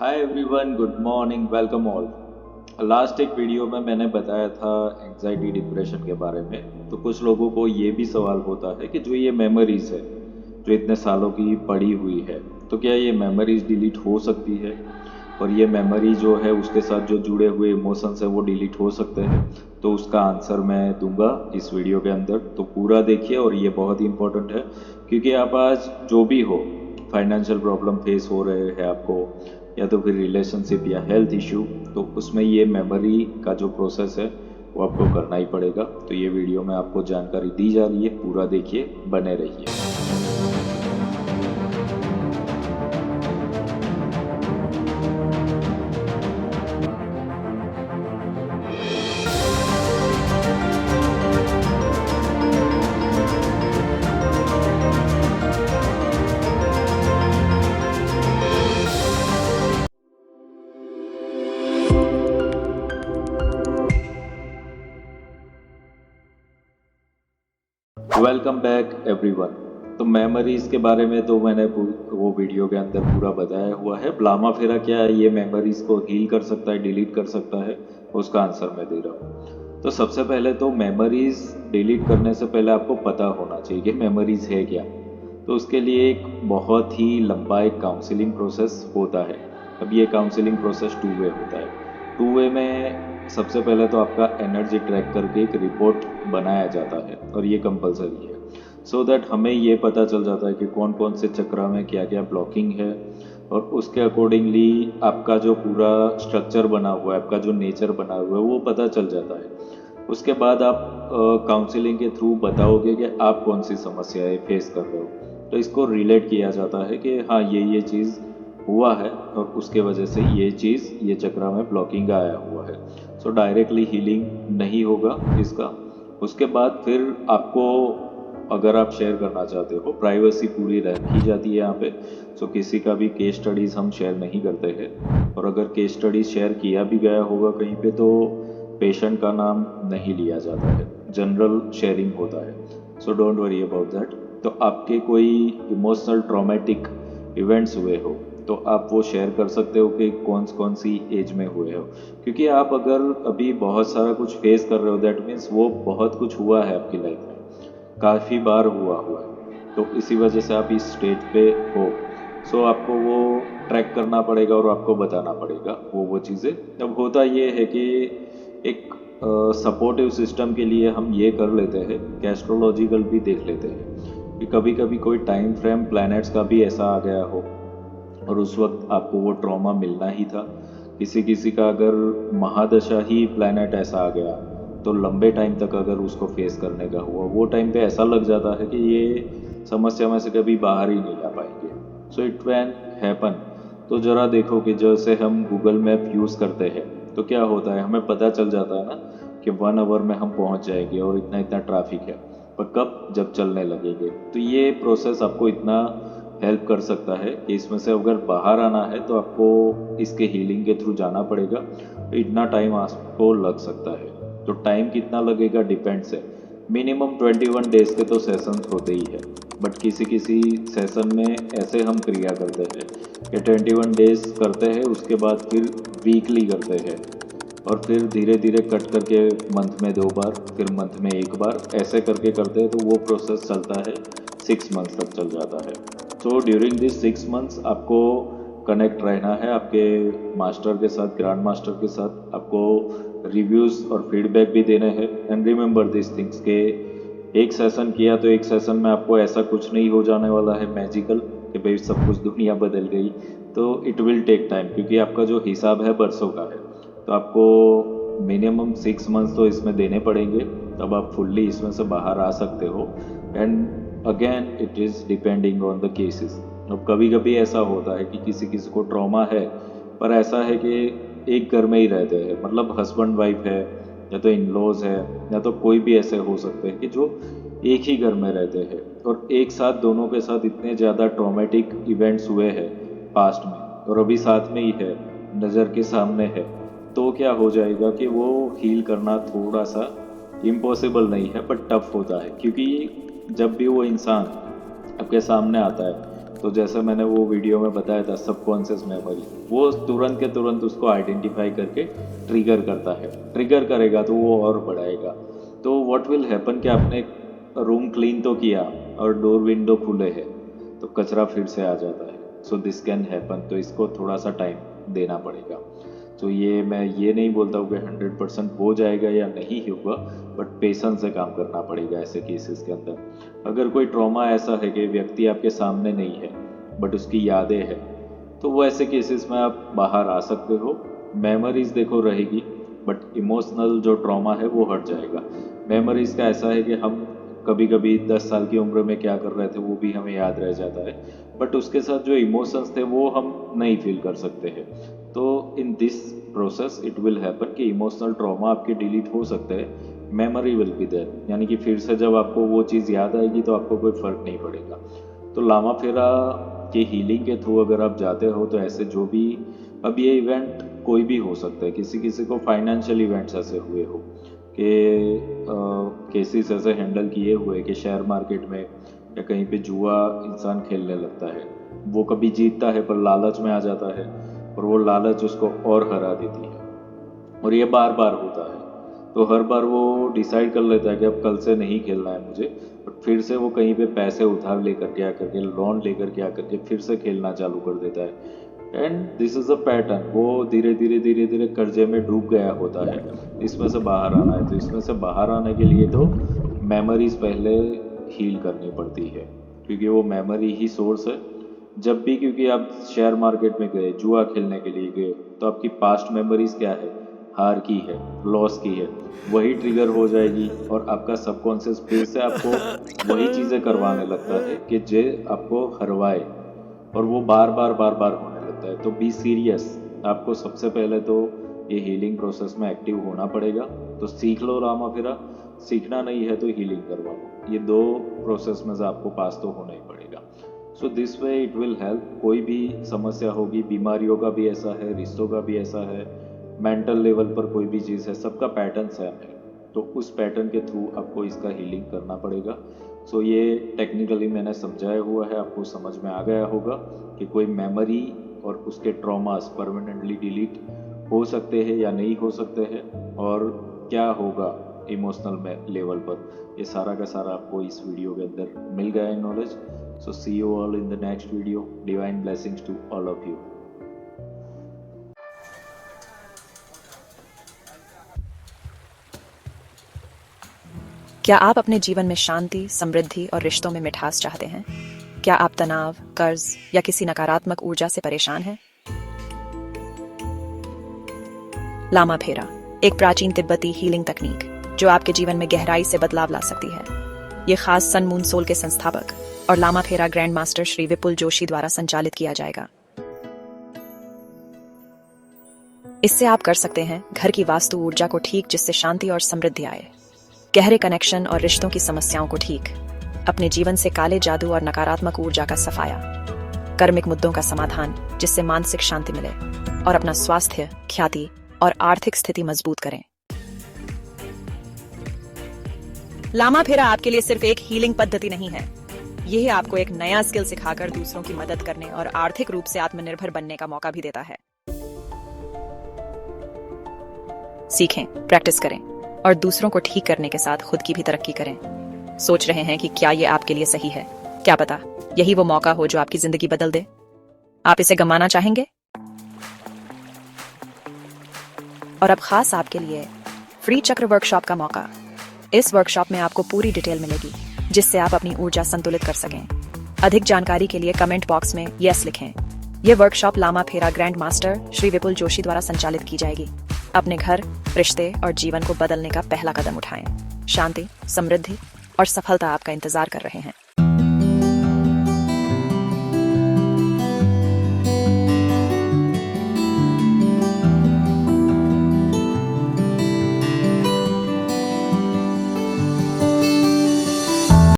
Hi everyone, good morning, welcome all. Last एक video में मैंने बताया था एंजाइटी डिप्रेशन के बारे में। तो कुछ लोगों को ये भी सवाल होता है कि जो ये मेमोरीज है जो इतने सालों की पड़ी हुई है, तो क्या ये मेमोरीज डिलीट हो सकती है, और ये मेमोरी जो है उसके साथ जो जुड़े हुए इमोशंस है वो डिलीट हो सकते हैं। तो उसका आंसर मैं दूंगा इस वीडियो के अंदर, तो पूरा देखिए। और ये बहुत ही इंपॉर्टेंट है क्योंकि आप आज जो भी हो, फाइनेंशियल प्रॉब्लम फेस हो रहे हैं आपको, या तो फिर रिलेशनशिप या हेल्थ इश्यू, तो उसमें ये मेमोरी का जो प्रोसेस है वो आपको करना ही पड़ेगा। तो ये वीडियो में आपको जानकारी दी जा रही है, पूरा देखिए, बने रहिए। Welcome back everyone. तो मेमोरीज के बारे में तो मैंने वो वीडियो के अंदर पूरा बताया हुआ है। ब्लामा फेरा क्या है, ये मेमोरीज को हील कर सकता है, डिलीट कर सकता है, उसका आंसर मैं दे रहा हूँ। तो सबसे पहले तो मेमोरीज डिलीट करने से पहले आपको पता होना चाहिए कि मेमोरीज है क्या। तो उसके लिए एक बहुत ही लंबा एक काउंसलिंग प्रोसेस होता है। अब ये काउंसलिंग प्रोसेस टू वे होता है। टू वे में सबसे पहले तो आपका एनर्जी ट्रैक करके एक रिपोर्ट बनाया जाता है, और ये कंपलसरी है। सो दैट हमें ये पता चल जाता है कि कौन कौन से चक्र में क्या क्या ब्लॉकिंग है, और उसके अकॉर्डिंगली आपका जो पूरा स्ट्रक्चर बना हुआ है, आपका जो नेचर बना हुआ है, वो पता चल जाता है। उसके बाद आप काउंसलिंग के थ्रू बताओगे कि आप कौन सी समस्याएं फेस कर रहे हो। तो इसको रिलेट किया जाता है कि हाँ, ये चीज़ हुआ है और उसके वजह से ये चीज़, ये चक्र में ब्लॉकिंग आया हुआ है। सो डायरेक्टली हीलिंग नहीं होगा इसका। उसके बाद फिर आपको, अगर आप शेयर करना चाहते हो, प्राइवेसी पूरी रखी जाती है यहाँ पे। सो किसी का भी केस स्टडीज़ हम शेयर नहीं करते हैं, और अगर केस स्टडीज शेयर किया भी गया होगा कहीं पे तो पेशेंट का नाम नहीं लिया जाता है, जनरल शेयरिंग होता है। So don't worry about that. तो आपके कोई इमोशनल ट्रॉमेटिक इवेंट्स हुए हो तो आप वो शेयर कर सकते हो कि कौन कौन सी एज में हुए हो। क्योंकि आप अगर अभी बहुत सारा कुछ फेस कर रहे हो, दैट मीन्स वो बहुत कुछ हुआ है आपकी लाइफ में, काफ़ी बार हुआ है। तो इसी वजह से आप इस स्टेज पे हो। सो आपको वो ट्रैक करना पड़ेगा और आपको बताना पड़ेगा वो चीज़ें। अब होता ये है कि एक सपोर्टिव सिस्टम के लिए हम ये कर लेते हैं कि एस्ट्रोलॉजिकल भी देख लेते हैं कि कभी कभी कोई टाइम फ्रेम प्लैनेट्स का भी ऐसा आ गया हो, और उस वक्त आपको वो ट्रॉमा मिलना ही था। किसी किसी का अगर महादशा ही प्लैनेट ऐसा आ गया तो लंबे टाइम तक अगर उसको फेस करने का हुआ, वो टाइम पे ऐसा लग जाता है कि ये समस्या में से कभी बाहर ही नहीं आ पाएंगे। So it van happen. तो ज़रा देखो कि जैसे हम गूगल मैप यूज़ करते हैं तो क्या होता है, हमें पता चल जाता है ना कि 1 आवर में हम पहुंच जाएंगे और इतना इतना ट्रैफिक है। पर कब, जब चलने लगेंगे। तो ये प्रोसेस आपको इतना हेल्प कर सकता है कि इसमें से अगर बाहर आना है तो आपको इसके हीलिंग के थ्रू जाना पड़ेगा। तो इतना टाइम आपको लग सकता है। तो टाइम कितना लगेगा डिपेंड्स है। मिनिमम 21 डेज के तो सेशंस होते ही है, बट किसी किसी सेशन में ऐसे हम क्रिया करते हैं कि 21 डेज करते हैं, उसके बाद फिर वीकली करते हैं, और फिर धीरे धीरे कट करके मंथ में 2 बार, फिर मंथ में 1 बार, ऐसे करके करते हैं। तो वो प्रोसेस चलता है, 6 मंथ्स तक चल जाता है। सो ड्यूरिंग दिस 6 मंथ्स आपको कनेक्ट रहना है आपके मास्टर के साथ, ग्रैंड मास्टर के साथ। आपको रिव्यूज़ और फीडबैक भी देने हैं। एंड रिमेंबर दिस थिंग्स के एक सेशन किया तो एक सेशन में आपको ऐसा कुछ नहीं हो जाने वाला है मैजिकल कि भाई सब कुछ दुनिया बदल गई। तो इट विल टेक टाइम, क्योंकि आपका जो हिसाब है बरसों का है। तो आपको मिनिमम 6 मंथ्स तो इसमें देने पड़ेंगे, तब आप फुल्ली इसमें से बाहर आ सकते हो। And again it is depending on the cases. अब कभी कभी ऐसा होता है कि किसी किसी को ट्रॉमा है, पर ऐसा है कि एक घर में ही रहते हैं, मतलब हस्बैंड वाइफ है, या तो इन लॉज है, या तो कोई भी ऐसे हो सकते हैं कि जो एक ही घर में रहते हैं, और एक साथ दोनों के साथ इतने ज़्यादा ट्रॉमेटिक इवेंट्स हुए हैं पास्ट में, और अभी साथ में ही है, नज़र के सामने है। तो क्या हो जाएगा कि वो हील करना थोड़ा सा इम्पॉसिबल नहीं है, बट टफ होता है। क्योंकि जब भी वो इंसान आपके सामने आता है तो जैसे मैंने वो वीडियो में बताया था सबकॉन्शियस मेमोरी, वो तुरंत के तुरंत उसको आइडेंटिफाई करके ट्रिगर करता है, ट्रिगर करेगा तो वो और बढ़ाएगा। तो व्हाट विल हैपन कि आपने रूम क्लीन तो किया और डोर विंडो खुले हैं तो कचरा फिर से आ जाता है। सो दिस कैन हैपन, तो इसको थोड़ा सा टाइम देना पड़ेगा। तो ये मैं ये नहीं बोलता हूँ कि 100% हो जाएगा या नहीं होगा, बट पेशेंस से काम करना पड़ेगा ऐसे केसेस के अंदर। अगर कोई ट्रॉमा ऐसा है कि व्यक्ति आपके सामने नहीं है बट उसकी यादें हैं, तो वो ऐसे केसेस में आप बाहर आ सकते हो। मेमोरीज देखो रहेगी बट इमोशनल जो ट्रॉमा है वो हट जाएगा। मेमोरीज का ऐसा है कि हम कभी कभी 10 साल की उम्र में क्या कर रहे थे वो भी हमें याद रह जाता है, बट उसके साथ जो इमोशंस थे वो हम नहीं फील कर सकते हैं। तो in this process it will happen कि इमोशनल ट्रॉमा आपके डिलीट हो सकते हैं, मेमोरी विल बी देयर, यानी कि फिर से जब आपको वो चीज़ याद आएगी तो आपको कोई फ़र्क नहीं पड़ेगा। तो लामा फेरा के हीलिंग के थ्रू अगर आप जाते हो तो ऐसे जो भी, अब ये इवेंट कोई भी हो सकता है, किसी किसी को फाइनेंशियल इवेंट्स ऐसे हुए हो कि केसेस ऐसे हैंडल किए हुए कि शेयर मार्केट में या कहीं पे जुआ इंसान खेलने लगता है, वो कभी जीतता है पर लालच में आ जाता है और वो लालच उसको और हरा देती है, और ये बार बार होता है। तो हर बार वो डिसाइड कर लेता है कि अब कल से नहीं खेलना है मुझे, बट फिर से वो कहीं पे पैसे उधार लेकर के आकर के, लोन लेकर के आकर के फिर से खेलना चालू कर देता है। And this is a pattern, वो धीरे धीरे कर्जे में डूब गया होता है। इसमें से बाहर आना है, तो इसमें से बाहर आने के लिए तो मेमोरीज पहले हील करनी पड़ती है, क्योंकि वो मेमोरी ही सोर्स है। जब भी, क्योंकि आप शेयर मार्केट में गए, जुआ खेलने के लिए गए, तो आपकी पास्ट मेमोरीज क्या है, हार की है, लॉस की है, वही ट्रिगर हो जाएगी और आपका सबकॉन्शियस फिर से आपको वही चीज़ें करवाने लगता है कि जे आपको हरवाए, और वो बार बार होने लगता है। तो बी सीरियस, आपको सबसे पहले तो ये हीलिंग प्रोसेस में एक्टिव होना पड़ेगा। तो सीख लो रामा फिरा, सीखना नहीं है तो हीलिंग करवा लो, ये दो प्रोसेस में से आपको पास तो होना ही पड़ेगा। So this way it will help. कोई भी समस्या होगी, बीमारियों का भी ऐसा है, रिश्तों का भी ऐसा है, मेंटल लेवल पर कोई भी चीज़ है, सबका पैटर्न सेम है, तो उस पैटर्न के थ्रू आपको इसका हीलिंग करना पड़ेगा। सो ये टेक्निकली मैंने समझाया हुआ है, आपको समझ में आ गया होगा कि कोई मेमोरी और उसके ट्रॉमास परमानेंटली डिलीट हो सकते हैं या नहीं हो सकते हैं, और क्या होगा इमोशनल में लेवल पर, ये सारा का सारा आपको इस वीडियो के अंदर मिल गया है knowledge. So see you all in the next video. Divine blessings to all of you. क्या आप अपने जीवन में शांति, समृद्धि और रिश्तों में मिठास चाहते हैं? क्या आप तनाव, कर्ज या किसी नकारात्मक ऊर्जा से परेशान हैं? लामा फेरा एक प्राचीन तिब्बती हीलिंग तकनीक जो आपके जीवन में गहराई से बदलाव ला सकती है। ये खास सन मून सोल के संस्थापक और लामा फेरा ग्रैंड मास्टर श्री विपुल जोशी द्वारा संचालित किया जाएगा। इससे आप कर सकते हैं घर की वास्तु ऊर्जा को ठीक, जिससे शांति और समृद्धि आए, गहरे कनेक्शन और रिश्तों की समस्याओं को ठीक, अपने जीवन से काले जादू और नकारात्मक ऊर्जा का सफाया, कर्मिक मुद्दों का समाधान जिससे मानसिक शांति मिले, और अपना स्वास्थ्य, ख्याति और आर्थिक स्थिति मजबूत करें। लामा फेरा आपके लिए सिर्फ एक हीलिंग पद्धति नहीं है, यह आपको एक नया स्किल सिखाकर दूसरों की मदद करने और आर्थिक रूप से आत्मनिर्भर बनने का मौका भी देता है। सीखें, प्रैक्टिस करें और दूसरों को ठीक करने के साथ खुद की भी तरक्की करें। सोच रहे हैं कि क्या ये आपके लिए सही है? क्या पता यही वो मौका हो जो आपकी जिंदगी बदल दे। आप इसे गंवाना चाहेंगे? और अब खास आपके लिए फ्री चक्र वर्कशॉप का मौका। इस वर्कशॉप में आपको पूरी डिटेल मिलेगी जिससे आप अपनी ऊर्जा संतुलित कर सकें। अधिक जानकारी के लिए कमेंट बॉक्स में यस लिखें। यह वर्कशॉप लामा फेरा ग्रैंड मास्टर श्री विपुल जोशी द्वारा संचालित की जाएगी। अपने घर, रिश्ते और जीवन को बदलने का पहला कदम उठाएं। शांति, समृद्धि और सफलता आपका इंतजार कर रहे हैं।